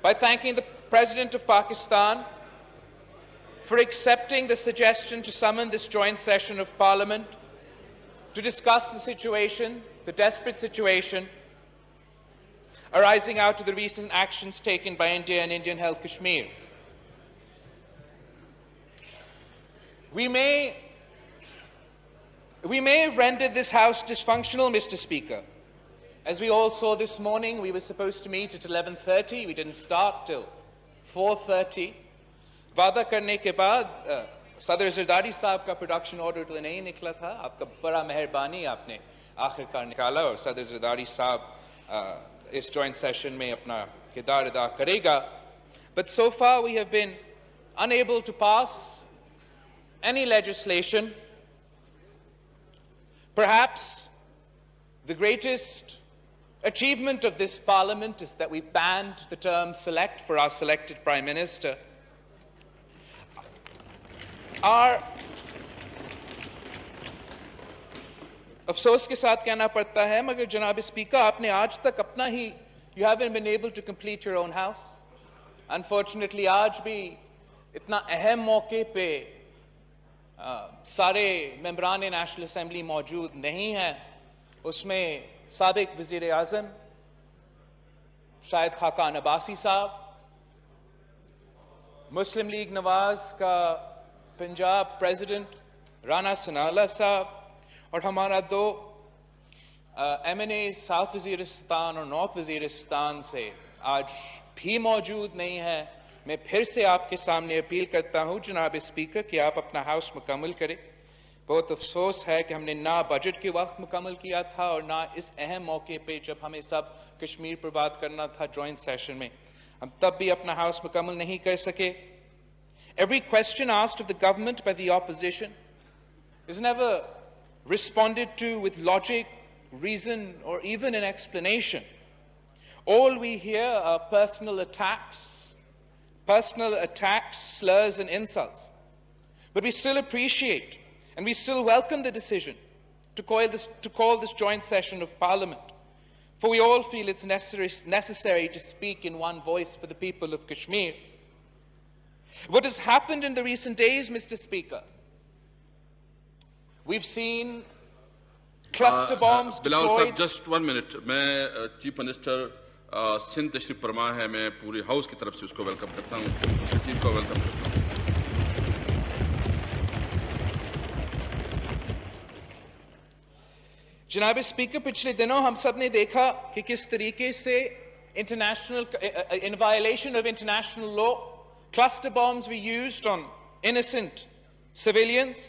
by thanking the President of Pakistan for accepting the suggestion to summon this joint session of Parliament to discuss the situation, the desperate situation arising out of the recent actions taken by India and Indian-held Kashmir. We may have rendered this House dysfunctional, Mr. Speaker. As we all saw this morning, we were supposed to meet at 11:30. We didn't start till 4:30. वादा करने के बाद सदर ज़रदारी साहब का production order तो नहीं निकला था. आपका बड़ा मेहरबानी, आपने आखिरकार निकाला और सदर ज़रदारी साहब इस joint session में अपना किरदार अदा करेगा. But so far we have been unable to pass any legislation. Perhaps the greatest achievement of this Parliament is that we banned the term select for our selected Prime Minister. Our अफसोस के साथ कहना पड़ता है, मगर जनाब speaker, आपने आज तक अपना ही, you haven't been able to complete your own house. Unfortunately, आज भी इतना अहम मौके पे सारे मेंबरान नेशनल असेंबली मौजूद नहीं हैं. उसमें साबिक वज़ीर आज़म शायद खाकान अब्बासी साहब, मुस्लिम लीग नवाज का पंजाब प्रेसिडेंट राना सनाउल्लाह साहब और हमारा दो एमएनए साउथ वज़ीरिस्तान और नॉर्थ वज़ीरिस्तान से आज भी मौजूद नहीं है. मैं फिर से आपके सामने अपील करता हूं जनाब स्पीकर कि आप अपना हाउस मुकम्मल करें. बहुत अफसोस है कि हमने ना बजट के वक्त मुकम्मल किया था और ना इस अहम मौके पे जब हमें सब कश्मीर पर बात करना था जॉइंट सेशन में, हम तब भी अपना हाउस मुकम्मल नहीं कर सके. Every question asked of the government by the opposition is never responded to with logic, reason, or even an explanation. All we hear are personal attacks, slurs, and insults. But we still appreciate and we still welcome the decision to call this joint session of Parliament, for we all feel it's necessary to speak in one voice for the people of Kashmir. What has happened in the recent days, Mr. Speaker? We've seen cluster bombs Bilawal deployed. sir, just 1 minute. मैं Chief Minister Sindh तशरीफ फरमा है, मैं पूरे house की तरफ से उसको वेलकम करता हूँ. चीफ को वेलकम करता हूँ. जनाब स्पीकर, पिछले दिनों हम सब ने देखा कि किस तरीके से in violation of international law, cluster bombs were used on innocent civilians.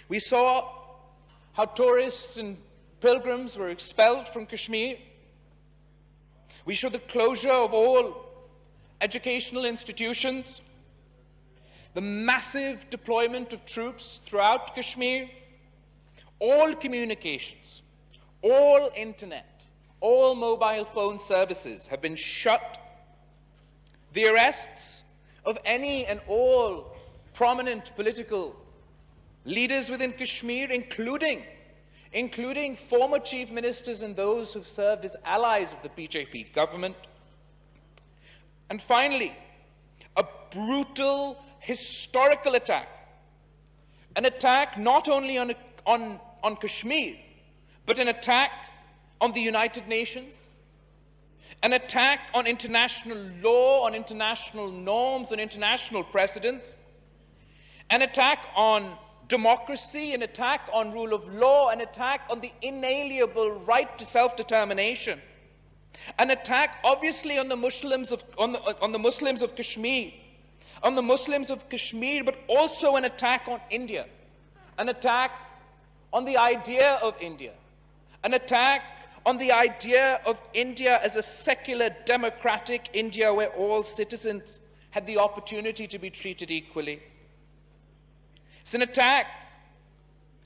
We saw how tourists and pilgrims were expelled from Kashmir. We saw the closure of all educational institutions, the massive deployment of troops throughout Kashmir. All communications, all internet, all mobile phone services have been shut. The arrests of any and all prominent political leaders within Kashmir, including former chief ministers and those who've served as allies of the BJP government. And finally, a brutal historical attack, an attack not only on Kashmir, but an attack on the United Nations, an attack on international law, on international norms, on international precedents, an attack on democracy, an attack on rule of law, an attack on the inalienable right to self-determination, an attack obviously on the Muslims of Kashmir, but also an attack on India, an attack on the idea of India, an attack on the idea of India as a secular, democratic India where all citizens had the opportunity to be treated equally. It's an attack.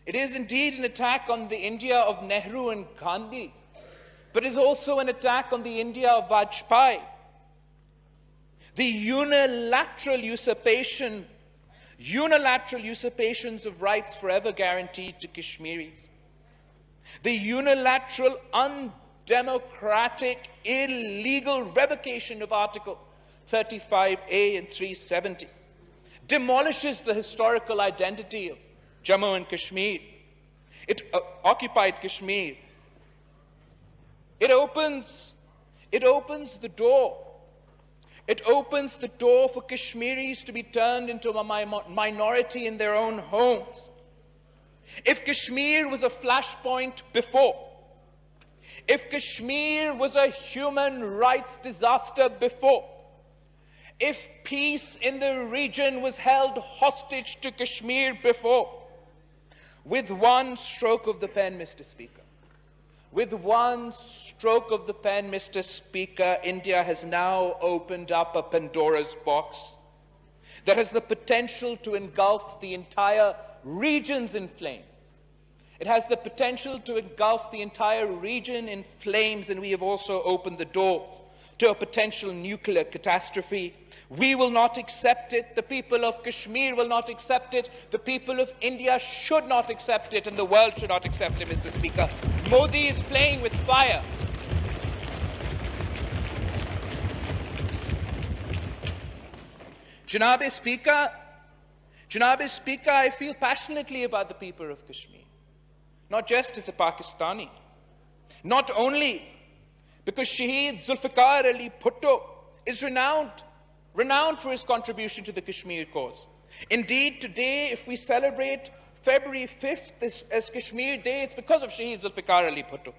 It is indeed an attack on the India of Nehru and Gandhi, but it is also an attack on the India of Vajpayee. The unilateral usurpations of rights forever guaranteed to Kashmiris. The unilateral, undemocratic, illegal revocation of Article 35A and 370, demolishes the historical identity of Jammu and Kashmir. It occupied Kashmir. It opens the door. It opens the door for Kashmiris to be turned into a minority in their own homes. If Kashmir was a flashpoint before, if Kashmir was a human rights disaster before, if peace in the region was held hostage to Kashmir before, with one stroke of the pen, Mr. Speaker, with one stroke of the pen, Mr. Speaker, India has now opened up a Pandora's box that has the potential to engulf the entire regions in flames. It has the potential to engulf the entire region in flames, and we have also opened the door to a potential nuclear catastrophe. We will not accept it. The people of Kashmir will not accept it. The people of India should not accept it, and the world should not accept it, Mr. Speaker. Modi is playing with fire. Janabe Speaker, I feel passionately about the people of Kashmir, not just as a Pakistani, not only because Shaheed Zulfikar Ali Bhutto is renowned for his contribution to the Kashmir cause. Indeed, today, if we celebrate February 5th as Kashmir Day, it's because of Shaheed Zulfikar Ali Bhutto.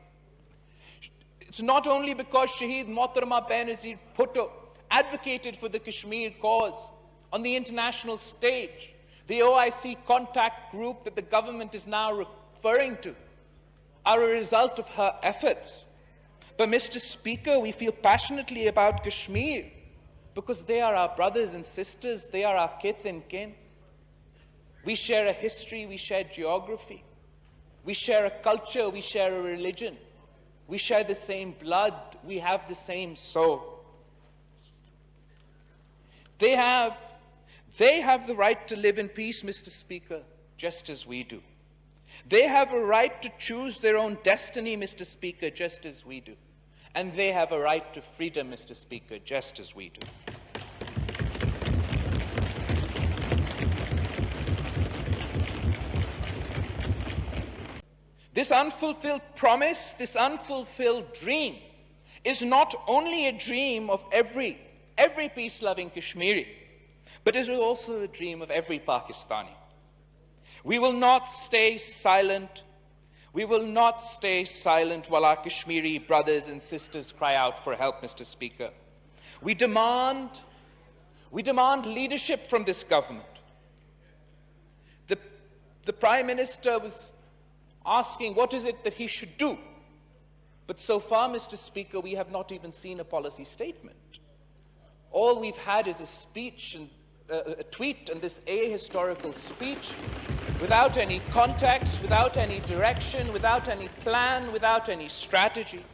It's not only because Shaheed Mohtarama Benazir Bhutto advocated for the Kashmir cause on the international stage, the OIC contact group that the government is now referring to are a result of her efforts. But, Mr. Speaker, we feel passionately about Kashmir because they are our brothers and sisters, they are our kith and kin. We share a history, we share geography, we share a culture, we share a religion, we share the same blood, we have the same soul. They have the right to live in peace, Mr. Speaker, just as we do. They have a right to choose their own destiny, Mr. Speaker, just as we do. And they have a right to freedom, Mr. Speaker, just as we do. This unfulfilled promise, this unfulfilled dream, is not only a dream of every peace-loving Kashmiri, but is also a dream of every Pakistani. We will not stay silent. We will not stay silent while our Kashmiri brothers and sisters cry out for help, Mr. Speaker. We demand leadership from this government. The Prime Minister was asking what is it that he should do. But so far, Mr. Speaker, we have not even seen a policy statement. All we've had is a speech and a tweet, and this ahistorical speech without any context, without any direction, without any plan, without any strategy.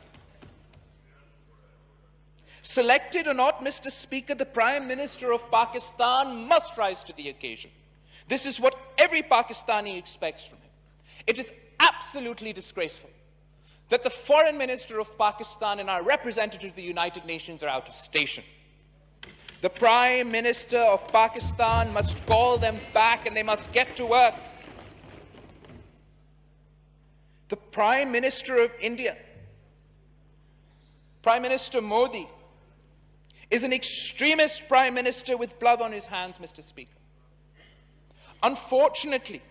Selected or not, Mr. Speaker, the Prime Minister of Pakistan must rise to the occasion. This is what every Pakistani expects from him. It is absolutely disgraceful that the Foreign Minister of Pakistan and our representative of the United Nations are out of station. The Prime Minister of Pakistan must call them back and they must get to work. The Prime Minister of India, Prime Minister Modi, is an extremist Prime Minister with blood on his hands, Mr. Speaker. Unfortunately,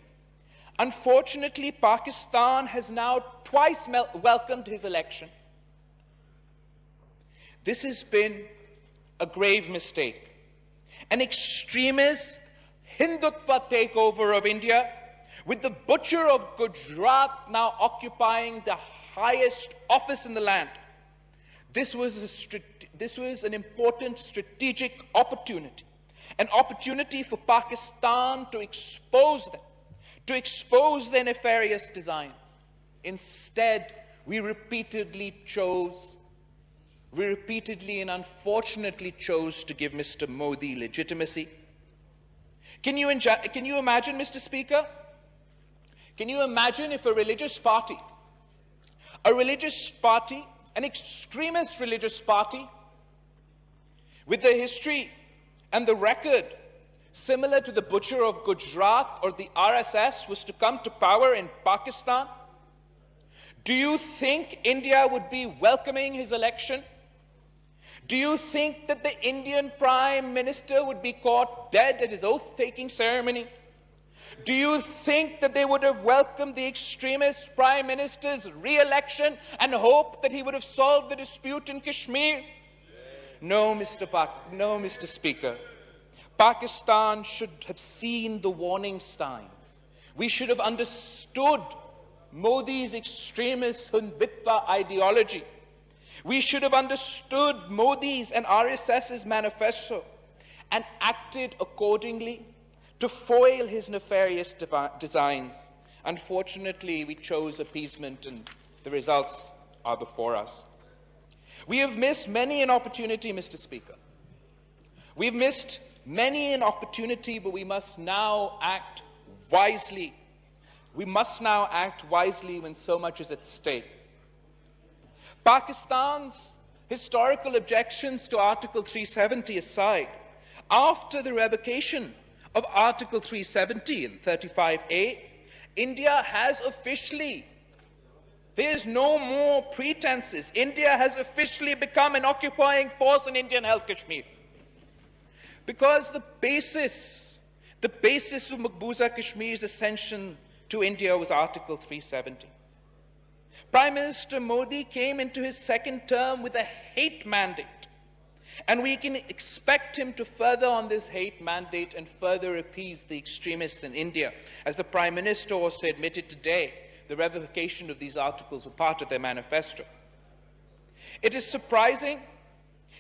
Pakistan has now twice welcomed his election. This has been a grave mistake. An extremist Hindutva takeover of India, with the butcher of Gujarat now occupying the highest office in the land. This was an important strategic opportunity, an opportunity for Pakistan to expose their nefarious designs. Instead, we repeatedly and unfortunately chose to give Mr. Modi legitimacy. Can you imagine, Mr. Speaker? Can you imagine if a religious party an extremist religious party with the history and the record similar to the butcher of Gujarat or the RSS was to come to power in Pakistan? Do you think India would be welcoming his election? Do you think that the Indian Prime Minister would be caught dead at his oath-taking ceremony? Do you think that they would have welcomed the extremist Prime Minister's re-election and hoped that he would have solved the dispute in Kashmir? No, Mr. Speaker. Pakistan should have seen the warning signs. We should have understood Modi's extremist Hindutva ideology. We should have understood Modi's and RSS's manifesto and acted accordingly to foil his nefarious designs. Unfortunately, we chose appeasement, and the results are before us. We have missed many an opportunity, Mr. Speaker. We've missed many an opportunity, but we must now act wisely. We must now act wisely when so much is at stake. Pakistan's historical objections to Article 370 aside, after the revocation of Article 370 and 35A, India has officially, there's no more pretenses, India has officially become an occupying force in Indian-held Kashmir. Because the basis of Maqbooza Kashmir's ascension to India was Article 370. Prime Minister Modi came into his second term with a hate mandate, and we can expect him to further on this hate mandate and further appease the extremists in India. As the Prime Minister also admitted today, the revocation of these articles were part of their manifesto. It is surprising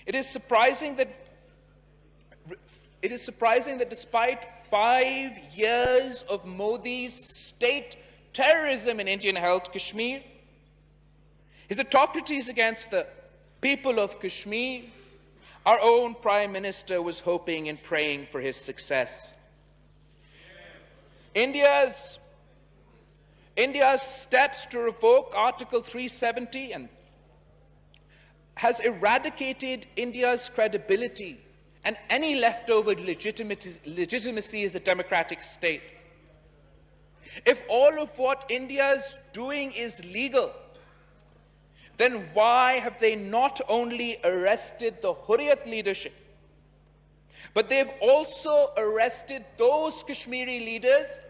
that despite 5 years of Modi's state terrorism in Indian-held Kashmir, his atrocities against the people of Kashmir, our own Prime Minister was hoping and praying for his success. India's steps to revoke Article 370 has eradicated India's credibility and any leftover legitimacy as a democratic state. If all of what India is doing is legal, then why have they not only arrested the Hurriyat leadership, but they've also arrested those Kashmiri leaders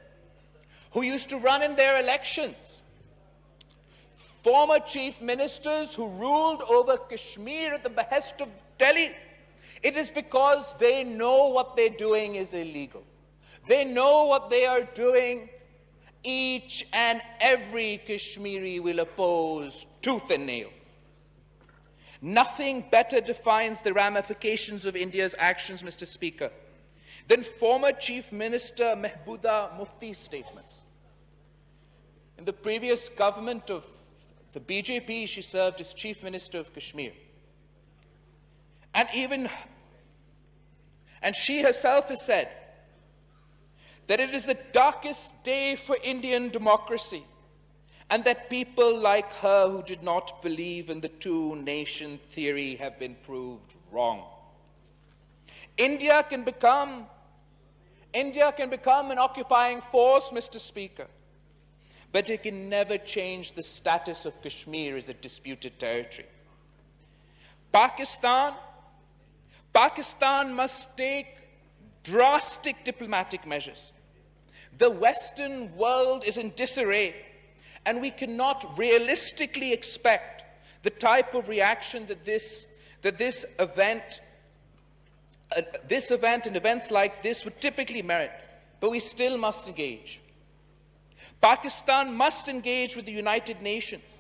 who used to run in their elections, former chief ministers who ruled over Kashmir at the behest of Delhi? It is because they know what they're doing is illegal. They know what they are doing. Each and every Kashmiri will oppose tooth and nail. Nothing better defines the ramifications of India's actions, Mr. Speaker, than former Chief Minister Mehbooba Mufti's statements. In the previous government of the BJP, she served as Chief Minister of Kashmir. And she herself has said that it is the darkest day for Indian democracy, and that people like her who did not believe in the two-nation theory have been proved wrong. India can become an occupying force, Mr. Speaker, but it can never change the status of Kashmir as a disputed territory. Pakistan must take drastic diplomatic measures. The Western world is in disarray, and we cannot realistically expect the type of reaction that this event and events like this would typically merit. But we still must engage. Pakistan must engage with the United Nations,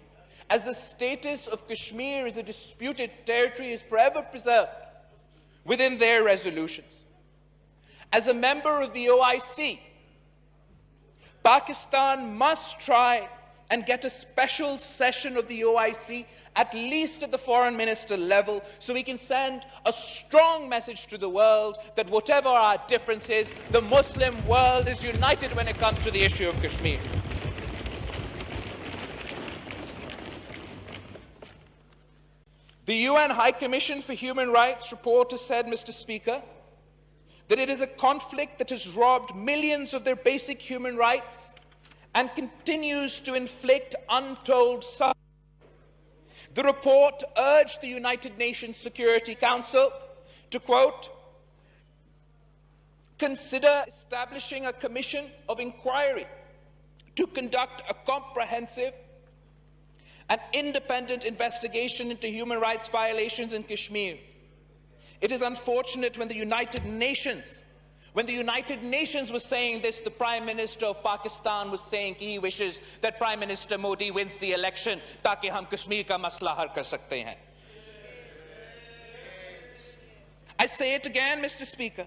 as the status of Kashmir as a disputed territory is forever preserved within their resolutions. As a member of the OIC, Pakistan must try and get a special session of the OIC, at least at the foreign minister level, so we can send a strong message to the world that whatever our differences, the Muslim world is united when it comes to the issue of Kashmir. The UN High Commission for Human Rights report has said, Mr. Speaker, that it is a conflict that has robbed millions of their basic human rights and continues to inflict untold suffering. The report urged the United Nations Security Council to, quote, consider establishing a commission of inquiry to conduct a comprehensive and independent investigation into human rights violations in Kashmir. It is unfortunate when the United Nations was saying this, the Prime Minister of Pakistan was saying he wishes that Prime Minister Modi wins the election ताकि हम कश्मीर का मसला हल कर सकते हैं. I say it again, Mr. Speaker,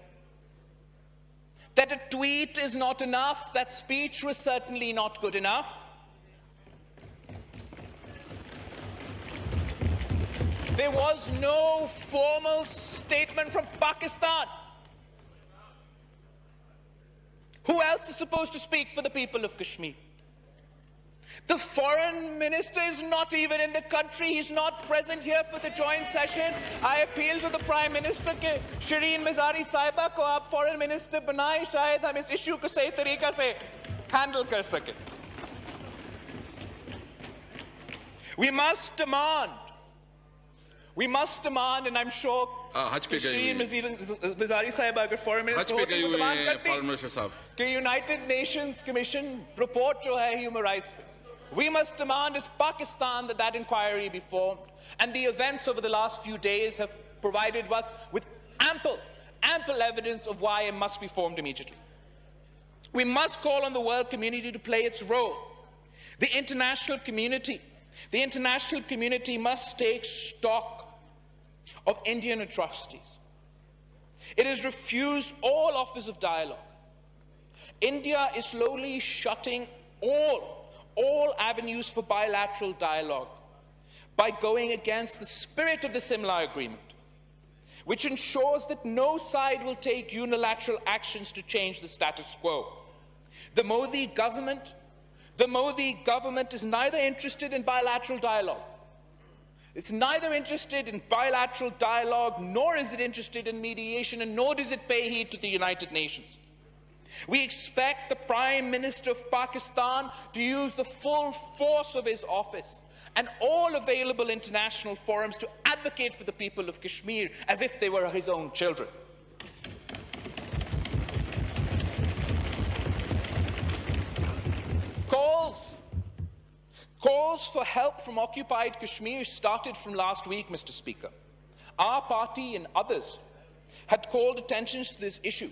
that a tweet is not enough, that speech was certainly not good enough. There was no formal statement from Pakistan. Who else is supposed to speak for the people of Kashmir? The foreign minister is not even in the country. He's not present here for the joint session. I appeal to the Prime Minister कि Shireen Mizari साहिबा को आप foreign minister बनाएं, शायद हम इस issue को सही तरीका से handle कर सकें. We must demand, and I'm sure Shireen Mizari साहिबा अगर foreign minister होती तो दबाव करती कि United Nations Commission report जो है human rights पे. We must demand as Pakistan that inquiry be formed, and the events over the last few days have provided us with ample evidence of why it must be formed immediately. We must call on the world community to play its role. The international community must take stock of Indian atrocities. It has refused all offers of dialogue. India is slowly shutting all avenues for bilateral dialogue by going against the spirit of the Simla Agreement, which ensures that no side will take unilateral actions to change the status quo. The Modi government is neither interested in bilateral dialogue. It's neither interested in bilateral dialogue, nor is it interested in mediation, and nor does it pay heed to the United Nations. We expect the Prime Minister of Pakistan to use the full force of his office and all available international forums to advocate for the people of Kashmir as if they were his own children. Calls for help from occupied Kashmir started from last week, Mr. Speaker. Our party and others had called attention to this issue,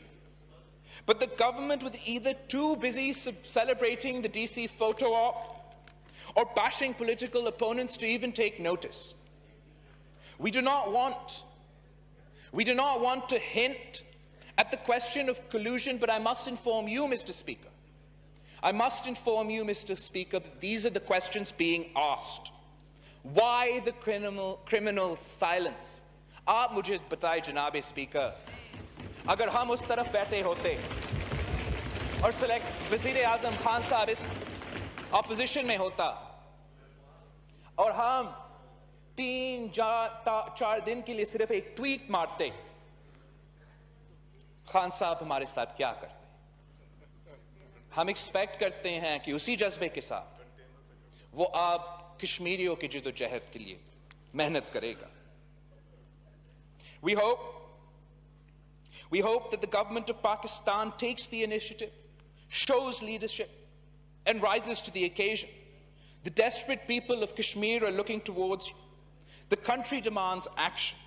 but the government was either too busy celebrating the DC photo op or bashing political opponents to even take notice. We do not want to hint at the question of collusion, but I must inform you, Mr. Speaker. That these are the questions being asked. Why the criminal silence? आप मुझे बताएं, जनाब speaker, अगर हम उस तरफ बैठे होते और वज़ीर आज़म खान साहब इस ऑपोजिशन में होता और हम 3-4 दिन के लिए सिर्फ एक ट्वीट मारते, खान साहब हमारे साथ क्या करते? हम एक्सपेक्ट करते हैं कि उसी जज्बे के साथ वो आप कश्मीरियों की जिद्दोजहद के लिए मेहनत करेगा. We hope that the government of Pakistan takes the initiative, shows leadership, and rises to the occasion. The desperate people of Kashmir are looking towards you. The country demands action.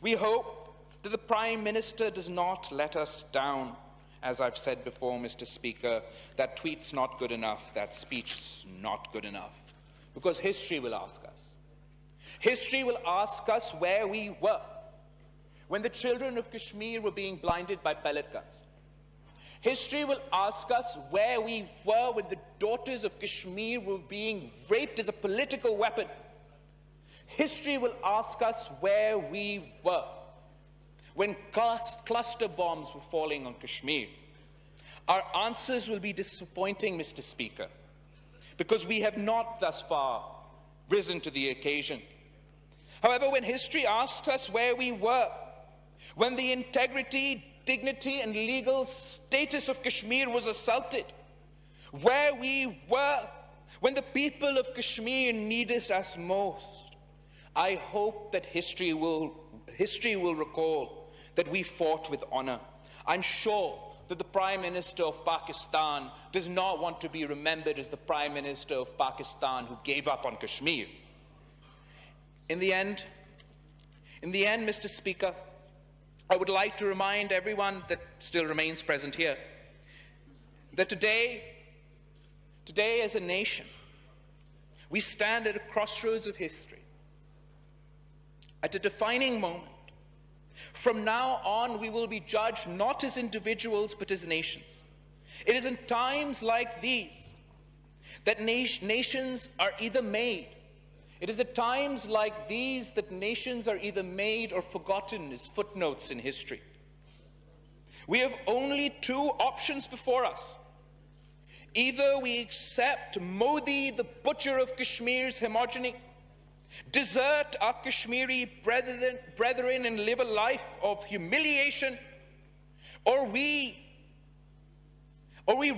We hope that the Prime Minister does not let us down. As I've said before, Mr. Speaker, that tweet's not good enough, that speech's not good enough, because history will ask us. History will ask us where we were when the children of Kashmir were being blinded by pellet guns. History will ask us where we were when the daughters of Kashmir were being raped as a political weapon. History will ask us where we were when cluster bombs were falling on Kashmir. Our answers will be disappointing, Mr. Speaker, because we have not thus far risen to the occasion. However, when history asks us where we were, when the integrity, dignity, and legal status of Kashmir was assaulted, where we were when the people of Kashmir needed us most, I hope that history will recall that we fought with honor. I'm sure that the Prime Minister of Pakistan does not want to be remembered as the Prime Minister of Pakistan who gave up on Kashmir. In the end, Mr. Speaker, I would like to remind everyone that still remains present here that today as a nation, we stand at a crossroads of history, at a defining moment. From now on, we will be judged not as individuals, but as nations. It is in times like these that nations are either made. It is at times like these that nations are either made or forgotten as footnotes in history. We have only two options before us. Either we accept Modi, the butcher of Kashmir's homogeny, desert our Kashmiri brethren and live a life of humiliation, or we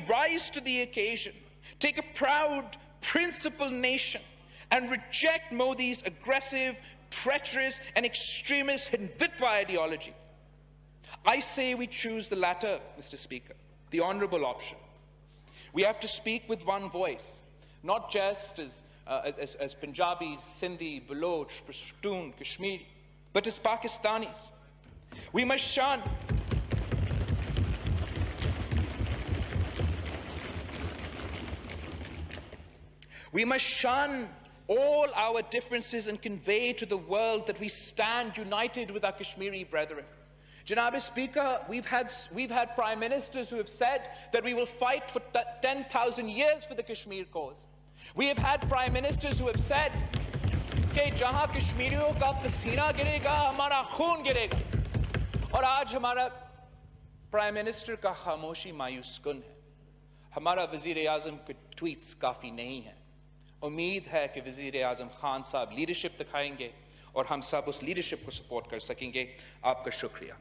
rise to the occasion, take a proud, principled nation, and reject Modi's aggressive, treacherous, and extremist Hindutva ideology. I say we choose the latter, Mr. Speaker, the honorable option. We have to speak with one voice, not just as Punjabis, Sindhi, Baloch, Pashtun, Kashmiri, but as Pakistanis. We must shun all our differences and convey to the world that we stand united with our Kashmiri brethren. Janab Speaker, we've had prime ministers who have said that we will fight for 10,000 years for the Kashmir cause. We have had prime ministers who have said कि जहां कश्मीरियों का पसीना गिरेगा हमारा खून गिरेगा और आज हमारा प्राइम मिनिस्टर का खामोशी मायूस कुन है हमारा वजीर आजम के ट्वीट्स काफ़ी नहीं हैं उम्मीद है कि वजीर आजम खान साहब लीडरशिप दिखाएंगे और हम सब उस लीडरशिप को सपोर्ट कर सकेंगे आपका शुक्रिया